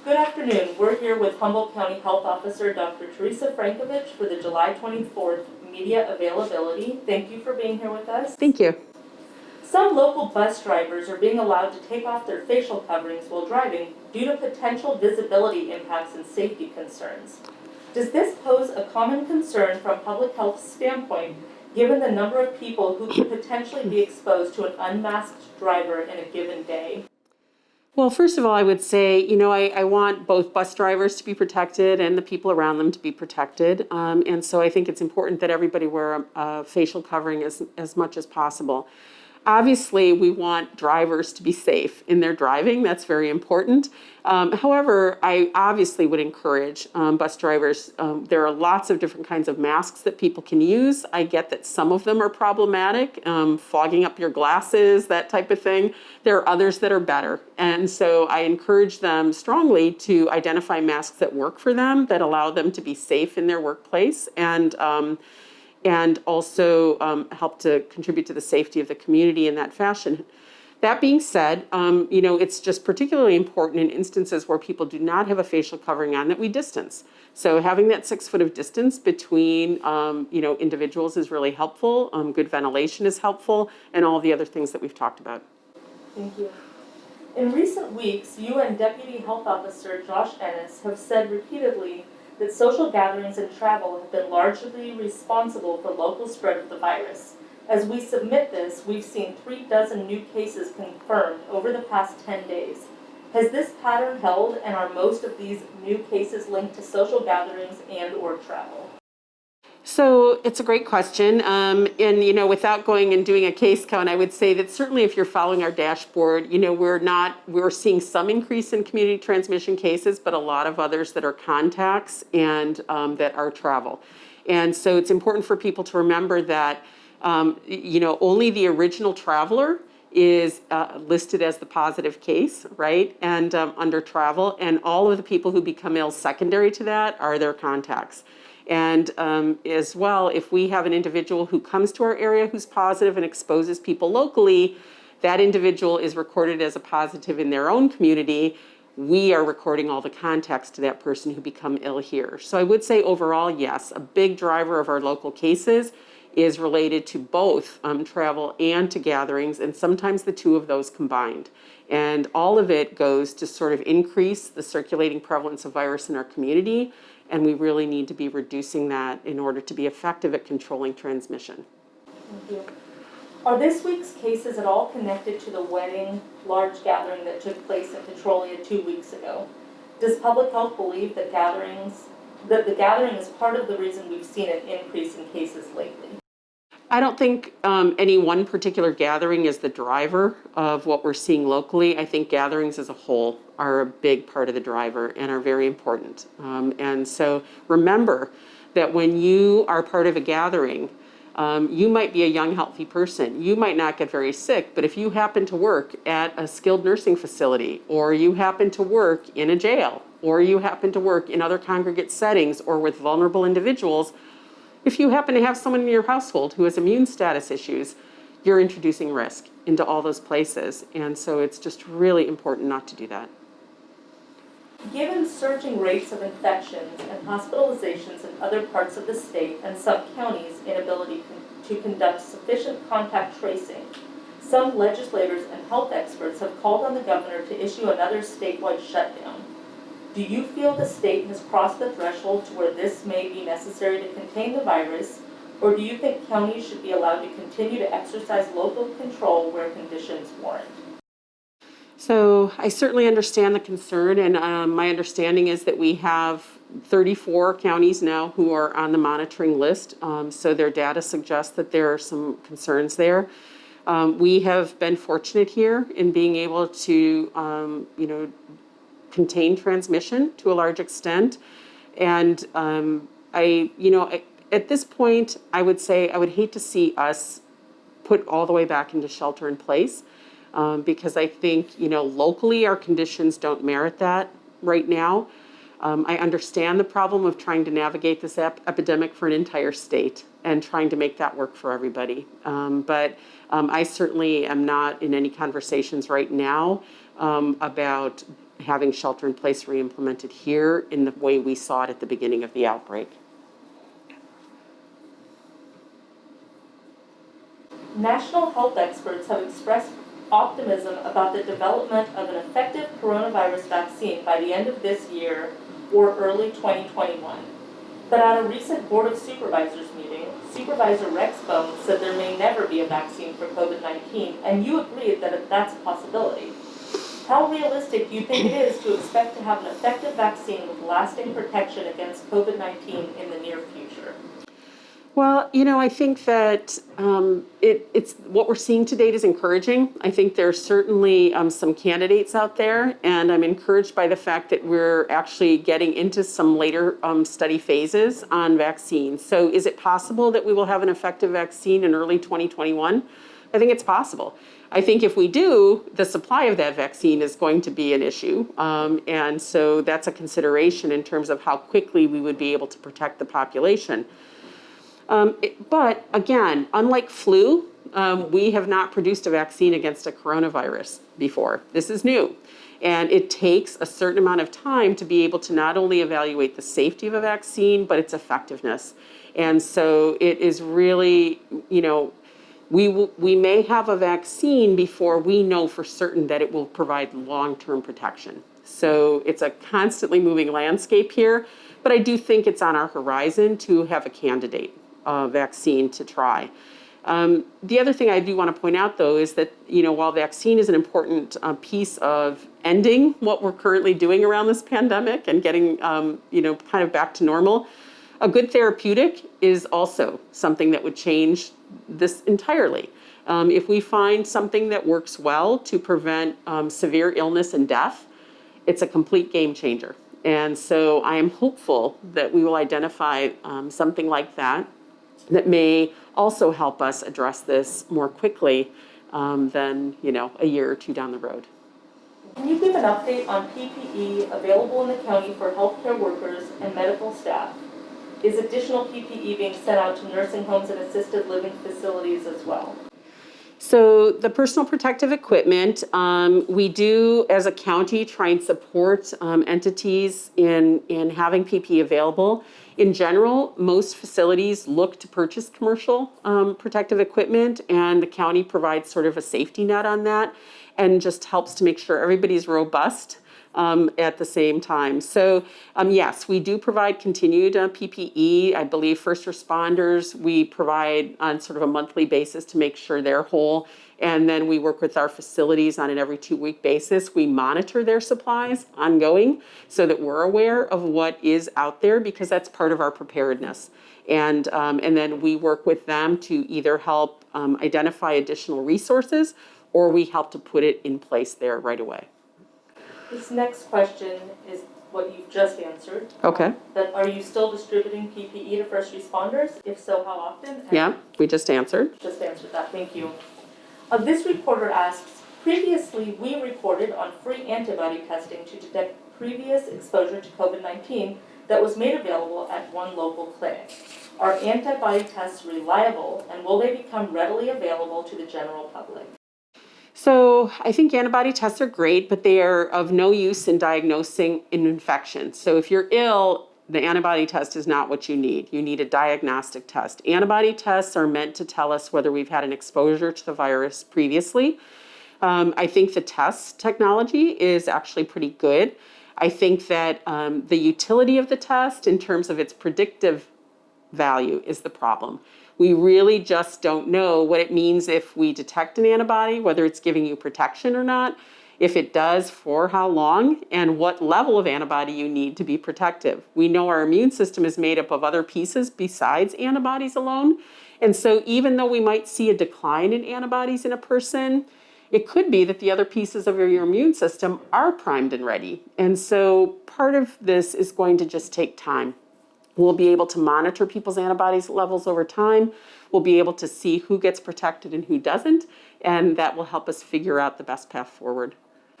Good afternoon. We're here with Humboldt County Health Officer Dr. Teresa Frankovich for the July 24th media availability. Thank you for being here with us. Thank you. Some local bus drivers are being allowed to take off their facial coverings while driving due to potential visibility impacts and safety concerns. Does this pose a common concern from public health standpoint, given the number of people who could potentially be exposed to an unmasked driver in a given day? Well, first of all, I would say, I want both bus drivers to be protected and the people around them to be protected. And so I think it's important that everybody wear a facial covering as much as possible. Obviously, we want drivers to be safe in their driving. That's very important. However, I obviously would encourage bus drivers. There are lots of different kinds of masks that people can use. I get that some of them are problematic, fogging up your glasses, that type of thing. There are others that are better. And so I encourage them strongly to identify masks that work for them, that allow them to be safe in their workplace, and also help to contribute to the safety of the community in that fashion. That being said, it's just particularly important in instances where people do not have a facial covering on that we distance. So having that 6 foot of distance between, individuals is really helpful. Good ventilation is helpful, and all the other things that we've talked about. Thank you. In recent weeks, you and Deputy Health Officer Josh Ennis have said repeatedly that social gatherings and travel have been largely responsible for local spread of the virus. As we submit this, we've seen 36 new cases confirmed over the past 10 days. Has this pattern held, and are most of these new cases linked to social gatherings and/or travel? So it's a great question. Without going and doing a case count, I would say that certainly if you're following our dashboard, we're seeing some increase in community transmission cases, but a lot of others that are contacts and that are travel. And so it's important for people to remember that, only the original traveler is listed as the positive case, right? And under travel, and all of the people who become ill secondary to that are their contacts. And as well, if we have an individual who comes to our area who's positive and exposes people locally, that individual is recorded as a positive in their own community. We are recording all the contacts to that person who become ill here. So I would say overall, yes, a big driver of our local cases is related to both travel and to gatherings, and sometimes the two of those combined. And all of it goes to sort of increase the circulating prevalence of virus in our community, and we really need to be reducing that in order to be effective at controlling transmission. Thank you. Are this week's cases at all connected to the wedding large gathering that took place in Petrolia 2 weeks ago? Does public health believe that the gathering is part of the reason we've seen an increase in cases lately? I don't think any one particular gathering is the driver of what we're seeing locally. I think gatherings as a whole are a big part of the driver and are very important. And so remember that when you are part of a gathering, you might be a young, healthy person. You might not get very sick, but if you happen to work at a skilled nursing facility, or you happen to work in a jail, or you happen to work in other congregate settings or with vulnerable individuals, if you happen to have someone in your household who has immune status issues, you're introducing risk into all those places. And so it's just really important not to do that. Given surging rates of infections and hospitalizations in other parts of the state and some counties' inability to conduct sufficient contact tracing, some legislators and health experts have called on the governor to issue another statewide shutdown. Do you feel the state has crossed the threshold to where this may be necessary to contain the virus, or do you think counties should be allowed to continue to exercise local control where conditions warrant? So I certainly understand the concern, and my understanding is that we have 34 counties now who are on the monitoring list. So their data suggests that there are some concerns there. We have been fortunate here in being able to, contain transmission to a large extent. And at this point, I would say I would hate to see us put all the way back into shelter in place, because I think, locally our conditions don't merit that right now. I understand the problem of trying to navigate this epidemic for an entire state and trying to make that work for everybody. But I certainly am not in any conversations right now about having shelter in place re-implemented here in the way we saw it at the beginning of the outbreak. National health experts have expressed optimism about the development of an effective coronavirus vaccine by the end of this year or early 2021. But at a recent Board of Supervisors meeting, Supervisor Rex Bone said there may never be a vaccine for COVID-19, and you agreed that that's a possibility. How realistic do you think it is to expect to have an effective vaccine with lasting protection against COVID-19 in the near future? Well, I think that it's what we're seeing to date is encouraging. I think there's certainly some candidates out there, and I'm encouraged by the fact that we're actually getting into some later study phases on vaccines. So is it possible that we will have an effective vaccine in early 2021? I think it's possible. I think if we do, the supply of that vaccine is going to be an issue. And so that's a consideration in terms of how quickly we would be able to protect the population. But again, unlike flu, we have not produced a vaccine against a coronavirus before. This is new. And it takes a certain amount of time to be able to not only evaluate the safety of a vaccine, but its effectiveness. And so it is really, we may have a vaccine before we know for certain that it will provide long-term protection. So it's a constantly moving landscape here, but I do think it's on our horizon to have a candidate vaccine to try. The other thing I do want to point out, though, is that, while vaccine is an important piece of ending what we're currently doing around this pandemic and getting, kind of back to normal, a good therapeutic is also something that would change this entirely. If we find something that works well to prevent severe illness and death, it's a complete game changer. And so I am hopeful that we will identify something like that may also help us address this more quickly than, a year or two down the road. Can you give an update on PPE available in the county for healthcare workers and medical staff? Is additional PPE being sent out to nursing homes and assisted living facilities as well? So the personal protective equipment, we do as a county try and support entities in having PPE available. In general, most facilities look to purchase commercial protective equipment, and the county provides sort of a safety net on that and just helps to make sure everybody's robust at the same time. So yes, we do provide continued PPE. I believe first responders, we provide on sort of a monthly basis to make sure they're whole. And then we work with our facilities on an every 2-week basis. We monitor their supplies ongoing so that we're aware of what is out there, because that's part of our preparedness. And then we work with them to either help identify additional resources, or we help to put it in place there right away. This next question is what you've just answered. Okay. That are you still distributing PPE to first responders? If so, how often? And Yeah, we just answered. Just answered that, thank you. This reporter asks, previously we reported on free antibody testing to detect previous exposure to COVID-19 that was made available at one local clinic. Are antibody tests reliable, and will they become readily available to the general public? So I think antibody tests are great, but they are of no use in diagnosing an infection. So if you're ill, the antibody test is not what you need. You need a diagnostic test. Antibody tests are meant to tell us whether we've had an exposure to the virus previously. I think the test technology is actually pretty good. I think that the utility of the test in terms of its predictive value is the problem. We really just don't know what it means if we detect an antibody, whether it's giving you protection or not, if it does, for how long, and what level of antibody you need to be protective. We know our immune system is made up of other pieces besides antibodies alone. And so even though we might see a decline in antibodies in a person, it could be that the other pieces of your immune system are primed and ready. And so part of this is going to just take time. We'll be able to monitor people's antibodies levels over time. We'll be able to see who gets protected and who doesn't, and that will help us figure out the best path forward.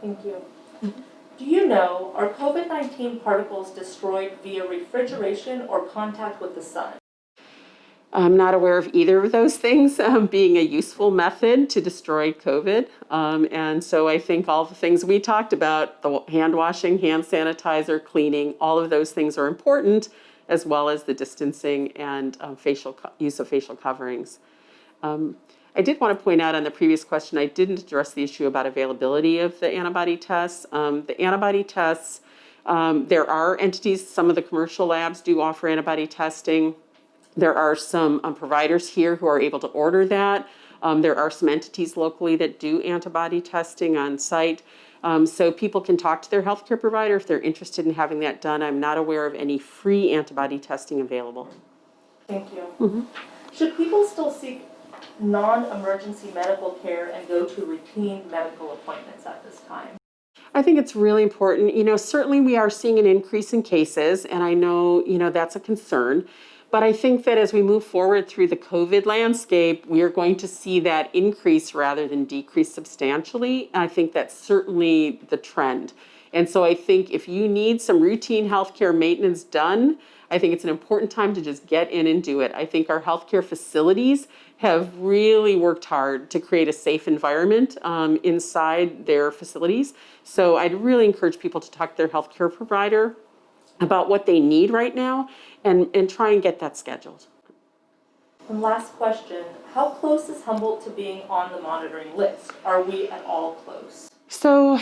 Thank you. Do you know, are COVID-19 particles destroyed via refrigeration or contact with the sun? I'm not aware of either of those things being a useful method to destroy COVID. And so I think all the things we talked about, the hand washing, hand sanitizer, cleaning, all of those things are important, as well as the distancing and use of facial coverings. I did want to point out on the previous question, I didn't address the issue about availability of the antibody tests. The antibody tests, there are entities, some of the commercial labs do offer antibody testing. There are some providers here who are able to order that. There are some entities locally that do antibody testing on site. So people can talk to their healthcare provider if they're interested in having that done. I'm not aware of any free antibody testing available. Thank you. Should people still seek non-emergency medical care and go to routine medical appointments at this time? I think it's really important. Certainly we are seeing an increase in cases, and I know, that's a concern. But I think that as we move forward through the COVID landscape, we are going to see that increase rather than decrease substantially. I think that's certainly the trend. And so I think if you need some routine healthcare maintenance done, I think it's an important time to just get in and do it. I think our healthcare facilities have really worked hard to create a safe environment inside their facilities. So I'd really encourage people to talk to their healthcare provider about what they need right now and try and get that scheduled. And last question, how close is Humboldt to being on the monitoring list? Are we at all close? So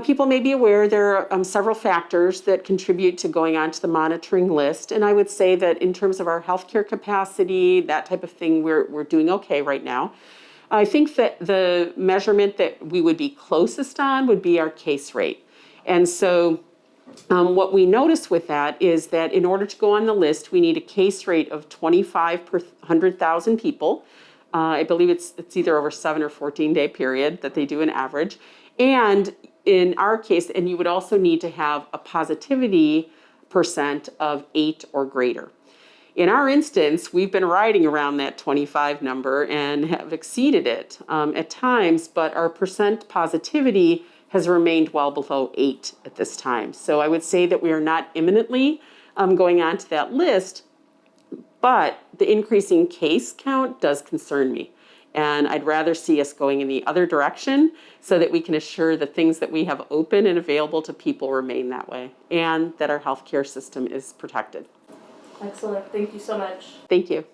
people may be aware there are several factors that contribute to going onto the monitoring list. And I would say that in terms of our healthcare capacity, that type of thing, we're doing okay right now. I think that the measurement that we would be closest on would be our case rate. And so what we notice with that is that in order to go on the list, we need a case rate of 25 per 100,000 people. I believe it's either over 7 or 14-day period that they do an average. And in our case, and you would also need to have a positivity percent of 8 or greater. In our instance, we've been riding around that 25 number and have exceeded it at times, but our percent positivity has remained well below 8 at this time. So I would say that we are not imminently going on to that list, but the increasing case count does concern me. And I'd rather see us going in the other direction so that we can assure the things that we have open and available to people remain that way and that our healthcare system is protected. Excellent. Thank you so much. Thank you.